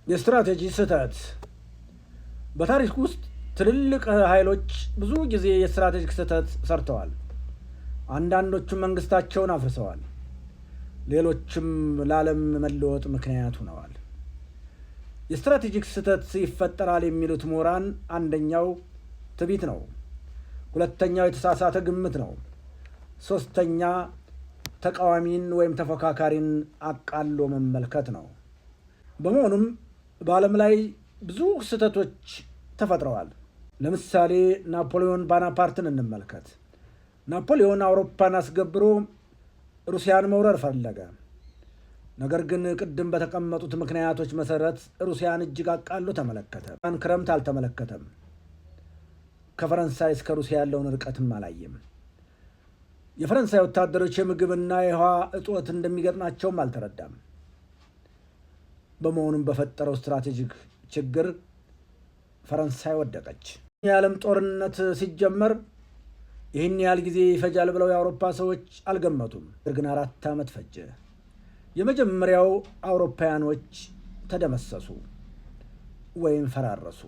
የስትራቴጂ ስህተት በታሪክ ውስጥ ትልልቅ ኃይሎች ብዙ ጊዜ የስትራቴጂክ ስህተት ሰርተዋል። አንዳንዶቹም መንግስታቸውን አፍርሰዋል፣ ሌሎችም ለዓለም መለወጥ ምክንያት ሆነዋል። የስትራቴጂክ ስህተት ይፈጠራል የሚሉት ምሁራን አንደኛው ትዕቢት ነው፣ ሁለተኛው የተሳሳተ ግምት ነው፣ ሶስተኛ ተቃዋሚን ወይም ተፎካካሪን አቃሎ መመልከት ነው። በመሆኑም በዓለም ላይ ብዙ ስህተቶች ተፈጥረዋል። ለምሳሌ ናፖሊዮን ቦናፓርትን እንመልከት። ናፖሊዮን አውሮፓን አስገብሮ ሩሲያን መውረር ፈለገ። ነገር ግን ቅድም በተቀመጡት ምክንያቶች መሰረት ሩሲያን እጅግ አቃሎ ተመለከተ። ክረምት አልተመለከተም። ከፈረንሳይ እስከ ሩሲያ ያለውን ርቀትም አላየም። የፈረንሳይ ወታደሮች የምግብና የውሃ እጦት እንደሚገጥማቸውም አልተረዳም። በመሆኑም በፈጠረው ስትራቴጂክ ችግር ፈረንሳይ ወደቀች። የዓለም ጦርነት ሲጀመር ይህን ያህል ጊዜ ይፈጃል ብለው የአውሮፓ ሰዎች አልገመቱም። ግን 4 ዓመት ፈጀ። የመጀመሪያው አውሮፓውያኖች ተደመሰሱ ወይም ፈራረሱ።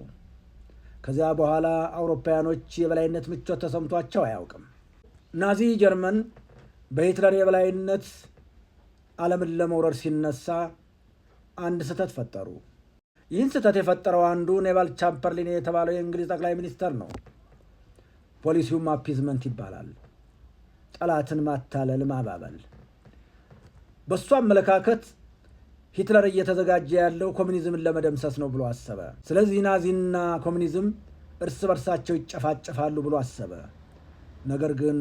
ከዚያ በኋላ አውሮፓውያኖች የበላይነት ምቾት ተሰምቷቸው አያውቅም። ናዚ ጀርመን በሂትለር የበላይነት ዓለምን ለመውረር ሲነሳ አንድ ስህተት ፈጠሩ። ይህን ስህተት የፈጠረው አንዱ ኔቫል ቻምበርሊን የተባለው የእንግሊዝ ጠቅላይ ሚኒስተር ነው። ፖሊሲውም አፒዝመንት ይባላል። ጠላትን ማታለል፣ ማባበል። በእሱ አመለካከት ሂትለር እየተዘጋጀ ያለው ኮሚኒዝምን ለመደምሰስ ነው ብሎ አሰበ። ስለዚህ ናዚና ኮሚኒዝም እርስ በርሳቸው ይጨፋጨፋሉ ብሎ አሰበ። ነገር ግን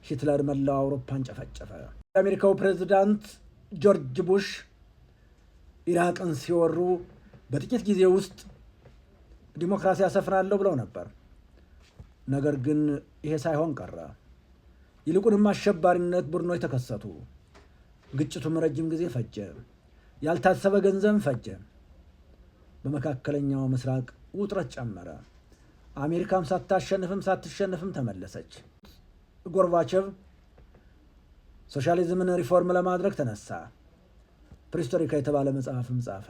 ሂትለር መላው አውሮፓን ጨፈጨፈ። የአሜሪካው ፕሬዚዳንት ጆርጅ ቡሽ ኢራቅን ሲወሩ በጥቂት ጊዜ ውስጥ ዲሞክራሲ ያሰፍናለሁ ብለው ነበር። ነገር ግን ይሄ ሳይሆን ቀረ። ይልቁንም አሸባሪነት ቡድኖች ተከሰቱ። ግጭቱም ረጅም ጊዜ ፈጀ። ያልታሰበ ገንዘብ ፈጀ። በመካከለኛው ምስራቅ ውጥረት ጨመረ። አሜሪካም ሳትሸንፍም ተመለሰች። ጎርባቼቭ ሶሻሊዝምን ሪፎርም ለማድረግ ተነሳ። ፕሪስቶሪካ የተባለ መጽሐፍም ጻፈ።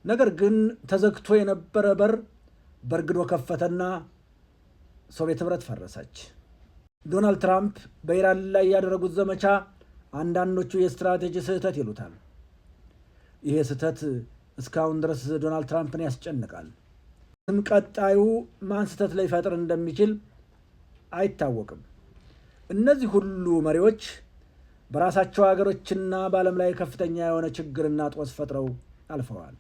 ነገር ግን ተዘግቶ የነበረ በር በርግዶ ከፈተና ሶቪየት ህብረት ፈረሰች። ዶናልድ ትራምፕ በኢራን ላይ ያደረጉት ዘመቻ አንዳንዶቹ የስትራቴጂ ስህተት ይሉታል። ይሄ ስህተት እስካሁን ድረስ ዶናልድ ትራምፕን ያስጨንቃል። ቀጣዩ ማን ስህተት ሊፈጥር እንደሚችል አይታወቅም። እነዚህ ሁሉ መሪዎች በራሳቸው ሀገሮችና በዓለም ላይ ከፍተኛ የሆነ ችግርና ጦስ ፈጥረው አልፈዋል።